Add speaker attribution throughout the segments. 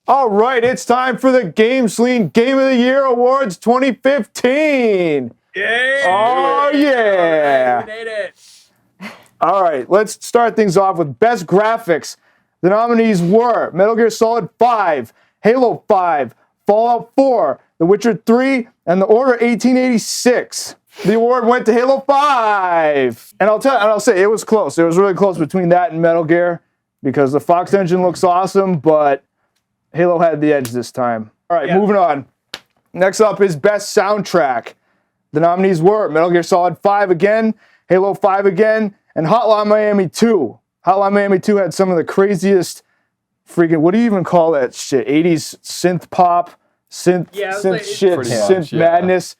Speaker 1: All right, it's time for the GameSlean Game of the Year Awards 2015.
Speaker 2: Yay!
Speaker 1: Oh, yeah.
Speaker 2: We made it.
Speaker 1: All right, let's start things off with Best Graphics. The nominees were Metal Gear Solid 5, Halo 5, Fallout 4, The Witcher 3, and The Order 1886. The award went to Halo 5. And I'll say it was close. It was really close between that and Metal Gear because the Fox engine looks awesome, but Halo had the edge this time. All right, moving on. Next up is Best Soundtrack. The nominees were Metal Gear Solid 5 again, Halo 5 again, and Hotline Miami 2. Hotline Miami 2 had some of the craziest freaking, what do you even call that shit? 80s synth pop, synth madness.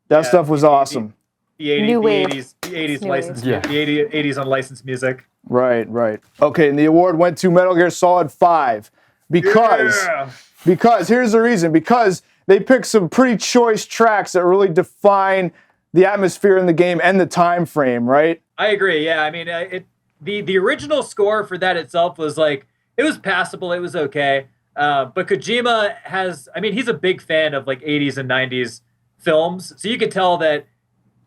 Speaker 1: That stuff was awesome.
Speaker 2: The 80s licensed, the 80s unlicensed music.
Speaker 1: Right. Okay, and the award went to Metal Gear Solid 5 because here's the reason. Because they picked some pretty choice tracks that really define the atmosphere in the game and the time frame, right?
Speaker 2: I agree. Yeah, I mean, the original score for that itself was like, it was passable. It was okay. But Kojima he's a big fan of like 80s and 90s films. So you could tell that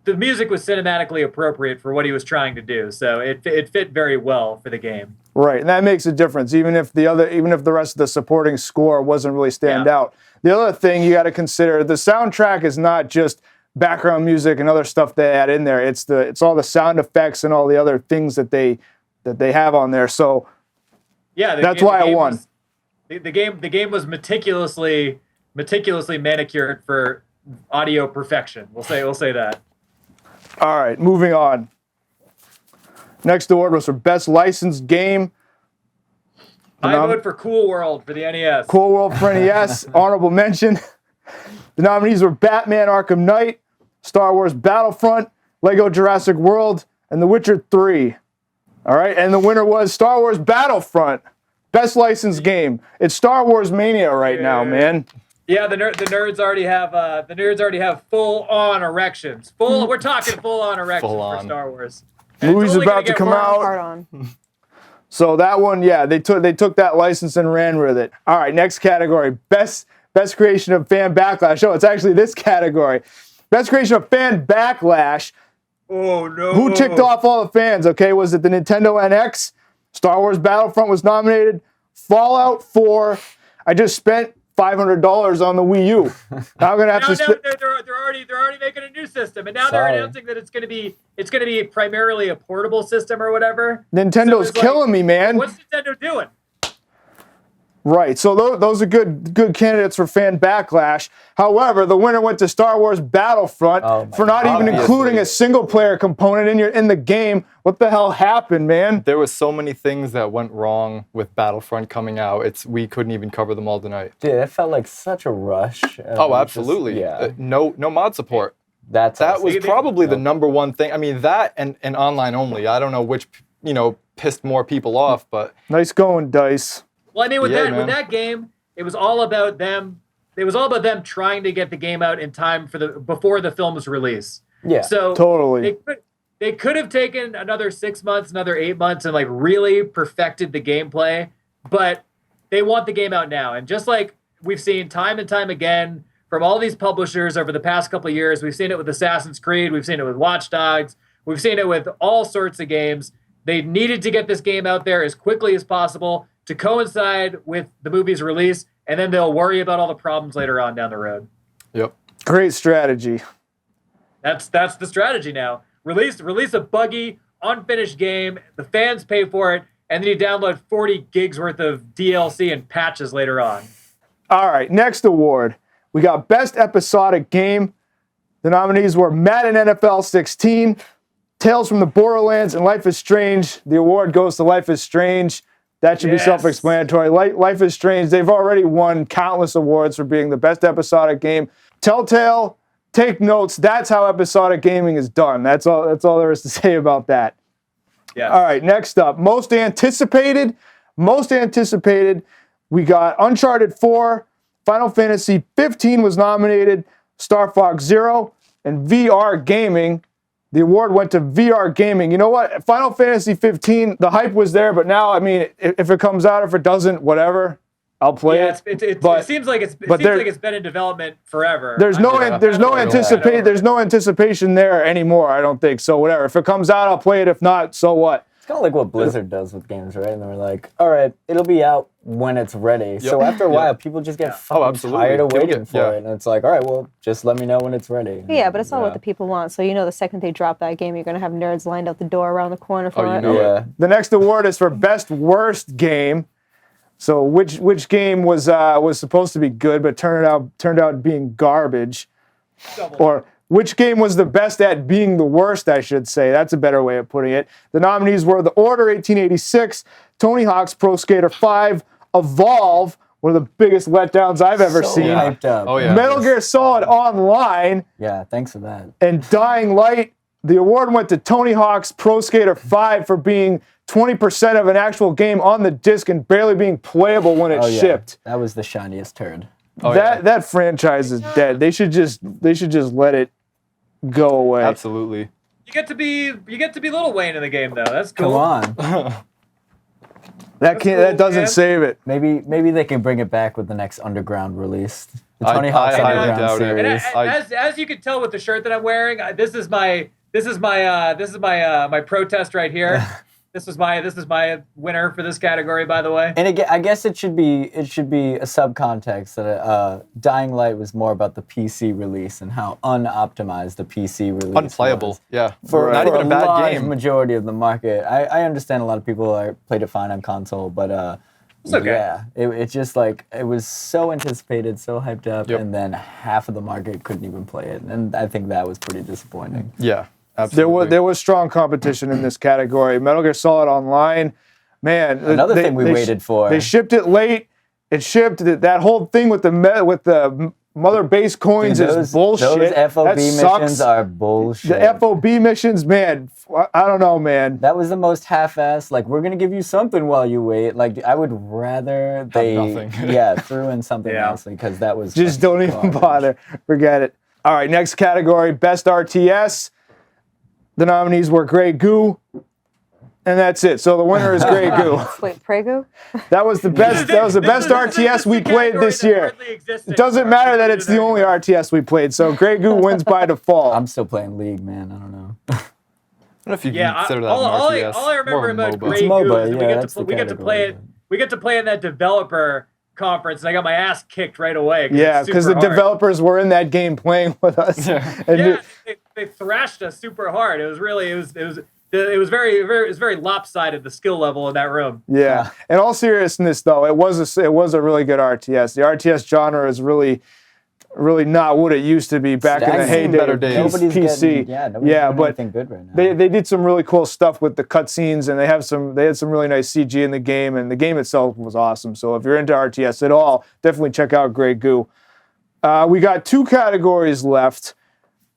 Speaker 2: the music was cinematically appropriate for what he was trying to do. So it fit very well for the game.
Speaker 1: Right, and that makes a difference, even if the rest of the supporting score wasn't really stand out. The other thing you got to consider, the soundtrack is not just background music and other stuff they add in there. It's all the sound effects and all the other things that they have on there. So that's why I won.
Speaker 2: The game was meticulously manicured for audio perfection. We'll say that.
Speaker 1: All right, moving on. Next award was for Best Licensed Game.
Speaker 2: I vote for Cool World for the NES.
Speaker 1: Cool World for NES, honorable mention. The nominees were Batman Arkham Knight, Star Wars Battlefront, Lego Jurassic World, and The Witcher 3. All right, and the winner was Star Wars Battlefront, Best Licensed Game. It's Star Wars Mania right now, man.
Speaker 2: Yeah, the nerds already have full on erections. We're talking full on erections for Star Wars.
Speaker 1: Movie's about to come out. So that one, they took that license and ran with it. All right, next category, best creation of fan backlash. Oh, it's actually this category. Best creation of fan backlash.
Speaker 2: Oh no.
Speaker 1: Who ticked off all the fans? Okay, was it the Nintendo NX? Star Wars Battlefront was nominated. Fallout 4. I just spent $500 on the Wii U. Now I'm gonna have to.
Speaker 2: They're already making a new system, and now they're announcing that it's gonna be primarily a portable system or whatever.
Speaker 1: Nintendo's killing me, man.
Speaker 2: What's Nintendo doing?
Speaker 1: Right, so those are good candidates for fan backlash. However, the winner went to Star Wars Battlefront for not even including a single-player component in the game. What the hell happened, man?
Speaker 3: There was so many things that went wrong with Battlefront coming out. We couldn't even cover them all tonight.
Speaker 4: Dude, it felt like such a rush.
Speaker 3: Oh, absolutely. No mod support. That was probably the number one thing. I mean, that and online only. I don't know which pissed more people off, but
Speaker 1: nice going, DICE.
Speaker 2: Well, I mean, with that game, it was all about them. It was all about them trying to get the game out in time before the film's release.
Speaker 4: Yeah,
Speaker 2: so
Speaker 1: totally.
Speaker 2: They could have taken another 6 months, another 8 months, and like really perfected the gameplay. But they want the game out now, and just like we've seen time and time again from all these publishers over the past couple of years, we've seen it with Assassin's Creed, we've seen it with Watch Dogs, we've seen it with all sorts of games. They needed to get this game out there as quickly as possible to coincide with the movie's release, and then they'll worry about all the problems later on down the road.
Speaker 3: Yep.
Speaker 1: Great strategy.
Speaker 2: That's the strategy now. Release a buggy, unfinished game, the fans pay for it, and then you download 40 gigs worth of DLC and patches later on.
Speaker 1: All right, next award. We got Best Episodic Game. The nominees were Madden NFL 16, Tales from the Borderlands, and Life is Strange. The award goes to Life is Strange. That should be self-explanatory. Life is Strange. They've already won countless awards for being the best episodic game. Telltale, take notes. That's how episodic gaming is done. That's all there is to say about that.
Speaker 2: Yeah.
Speaker 1: All right, next up. Most anticipated. We got Uncharted 4, Final Fantasy 15 was nominated, Star Fox Zero, and VR Gaming. The award went to VR Gaming. You know what? Final Fantasy 15, the hype was there, but now, I mean, if it comes out, if it doesn't, whatever. I'll play
Speaker 2: Yeah,
Speaker 1: it.
Speaker 2: it seems like it's been in development forever.
Speaker 1: There's no anticipation there anymore. I don't think so. Whatever. If it comes out, I'll play it. If not, so what?
Speaker 4: It's kind of like what Blizzard does with games, right? And they're like, all right, it'll be out when it's ready. Yep. So after a while, people just get fucking tired of waiting for it. And it's like, all right, well, just let me know when it's ready.
Speaker 5: Yeah, but it's not what the people want. So the second they drop that game, you're going to have nerds lined out the door around the corner for it.
Speaker 1: The next award is for best worst game. So which game was supposed to be good but turned out being garbage, or which game was the best at being the worst? I should say that's a better way of putting it. The nominees were The Order 1886, Tony Hawk's Pro Skater 5, Evolve, one of the biggest letdowns I've ever seen.
Speaker 4: Hyped up.
Speaker 3: Oh yeah.
Speaker 1: Metal Gear Solid Online.
Speaker 4: Yeah, thanks for that.
Speaker 1: And Dying Light. The award went to Tony Hawk's Pro Skater 5 for being 20% of an actual game on the disc and barely being playable when it shipped.
Speaker 4: That was the shiniest turd.
Speaker 1: That franchise is dead. They should just let it go away.
Speaker 3: Absolutely.
Speaker 2: You get to be Lil Wayne in the game though. That's cool.
Speaker 4: Come on.
Speaker 1: That doesn't save it.
Speaker 4: Maybe they can bring it back with the next Underground release. The Tony
Speaker 3: I
Speaker 4: Hawk's
Speaker 3: highly
Speaker 4: Underground
Speaker 3: doubt it.
Speaker 4: series.
Speaker 2: As you can tell with the shirt that I'm wearing, this is my protest right here. This is my winner for this category, by the way.
Speaker 4: And again, I guess it should be a subcontext that Dying Light was more about the PC release and how unoptimized the PC release
Speaker 3: Unplayable,
Speaker 4: was.
Speaker 3: yeah.
Speaker 4: For
Speaker 3: not even a bad
Speaker 4: large
Speaker 3: game.
Speaker 4: majority of the market. I understand a lot of people played it fine on console, but
Speaker 2: it's okay.
Speaker 4: Yeah, it just like it was so anticipated, so hyped up, and then half of the market couldn't even play it, and I think that was pretty disappointing.
Speaker 3: Yeah. Absolutely.
Speaker 1: There was strong competition in this category. Metal Gear Solid Online, man.
Speaker 4: Another thing we waited for.
Speaker 1: They shipped it late. It shipped that whole thing with the mother base coins is bullshit.
Speaker 4: Those FOB missions are bullshit.
Speaker 1: The FOB missions, man. I don't know, man.
Speaker 4: That was the most half-assed. Like, we're gonna give you something while you wait. Like, I would rather they threw in something else because that was
Speaker 1: just don't even bother. Forget it. All right, next category: best RTS. The nominees were Grey Goo, and that's it. So the winner is Grey Goo.
Speaker 5: Wait, Prego?
Speaker 1: That was the best. That was the best RTS we played this year. It doesn't matter that it's the only RTS we played. So Grey Goo wins by default.
Speaker 4: I'm still playing League, man. I don't know.
Speaker 3: I don't know if you consider that
Speaker 2: all
Speaker 3: an RTS.
Speaker 2: I remember about Grey
Speaker 4: MOBA,
Speaker 2: Goo is we get to play in that developer conference, and I got my ass kicked right away.
Speaker 1: Yeah, because the developers were in that game playing with us.
Speaker 2: They thrashed us super hard. It was very lopsided, the skill level in that room.
Speaker 1: Yeah. In all seriousness, though, it was a really good RTS. The RTS genre is really not what it used to be back in the heyday of PC.
Speaker 4: But good right now.
Speaker 1: They did some really cool stuff with the cutscenes, and they had some really nice CG in the game, and the game itself was awesome. So if you're into RTS at all, definitely check out Grey Goo. We got 2 categories left.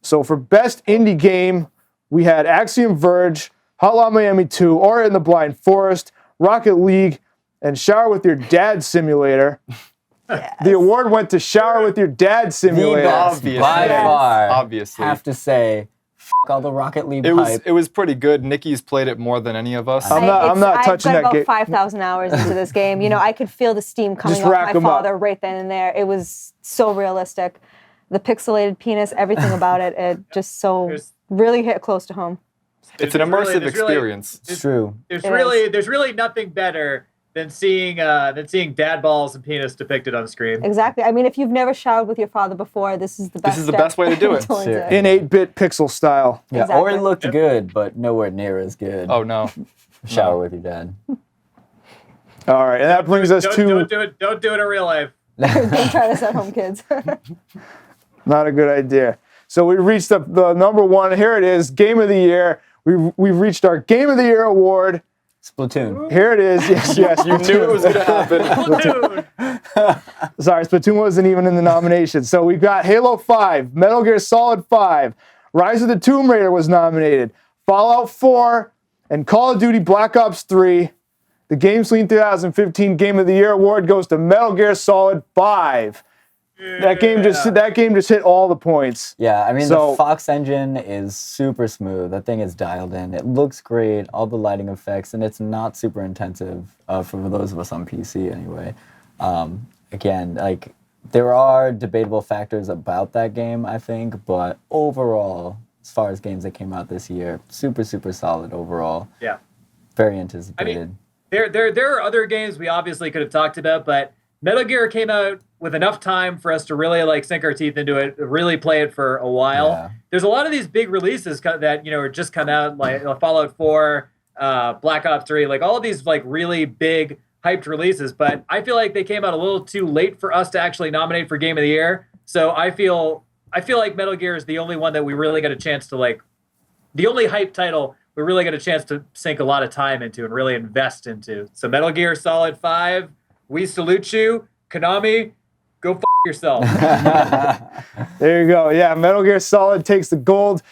Speaker 1: So for best indie game, we had Axiom Verge, Hotline Miami 2, Ori and the Blind Forest, Rocket League, and Shower with Your Dad Simulator. Yes. The award went to Shower with Your Dad Simulator.
Speaker 4: Obviously. By far.
Speaker 3: Obviously.
Speaker 4: Have to say, all the Rocket League hype.
Speaker 3: It was pretty good. Nikki's played it more than any of us.
Speaker 1: I'm not touching that game.
Speaker 5: I've got about 5,000 hours into this game. I could feel the steam coming off my father right then and there. It was so realistic. The pixelated penis, everything about it, it just so really hit close to home.
Speaker 3: It's an immersive experience.
Speaker 4: It's true.
Speaker 2: There's really nothing better than seeing dad balls and penis depicted on screen.
Speaker 5: Exactly. I mean, if you've never showered with your father before, this is the best.
Speaker 3: This is the best way to do it.
Speaker 1: In 8-bit pixel style.
Speaker 4: Yeah,
Speaker 5: exactly.
Speaker 4: Ori looked good, but nowhere near as good.
Speaker 3: Oh no.
Speaker 4: Shower with your dad.
Speaker 1: All right, and that brings us to
Speaker 2: don't do it in real life.
Speaker 5: Don't try this at home, kids.
Speaker 1: Not a good idea. So we reached the number 1. Here it is, Game of the Year. We've reached our Game of the Year award.
Speaker 4: Splatoon.
Speaker 1: Here it is. Yes.
Speaker 3: You knew it was going to happen.
Speaker 1: Sorry, Splatoon wasn't even in the nomination. So we've got Halo 5, Metal Gear Solid 5, Rise of the Tomb Raider was nominated, Fallout 4, and Call of Duty Black Ops 3. The GameSlean 2015 Game of the Year award goes to Metal Gear Solid 5. That game just hit all the points.
Speaker 4: Yeah, I mean, the Fox engine is super smooth. That thing is dialed in. It looks great, all the lighting effects, and it's not super intensive for those of us on PC anyway. Again, like there are debatable factors about that game, I think, but overall, as far as games that came out this year, super solid overall.
Speaker 2: Yeah.
Speaker 4: Very anticipated.
Speaker 2: I mean, there are other games we obviously could have talked about, but Metal Gear came out with enough time for us to really like sink our teeth into it, really play it for a while. Yeah. There's a lot of these big releases that are just come out, like Fallout 4, Black Ops 3, like all of these like really big hyped releases, but I feel like they came out a little too late for us to actually nominate for Game of the Year. So I feel like Metal Gear is the only one that we really got a chance to like, the only hype title we really got a chance to sink a lot of time into and really invest into. So Metal Gear Solid 5, we salute you. Konami, go f*** yourself.
Speaker 1: There you go. Yeah, Metal Gear Solid takes the gold.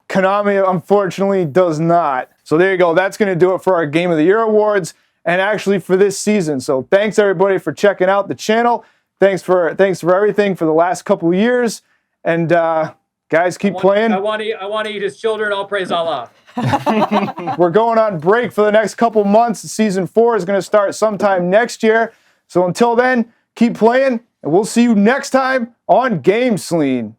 Speaker 1: Konami, unfortunately, does not. So there you go. That's going to do it for our Game of the Year awards and actually for this season. So thanks, everybody, for checking out the channel. Thanks for everything for the last couple of years. And guys, keep playing.
Speaker 2: I want to eat his children. All praise Allah.
Speaker 1: We're going on break for the next couple months. Season 4 is going to start sometime next year. So until then, keep playing, and we'll see you next time on GameSlean.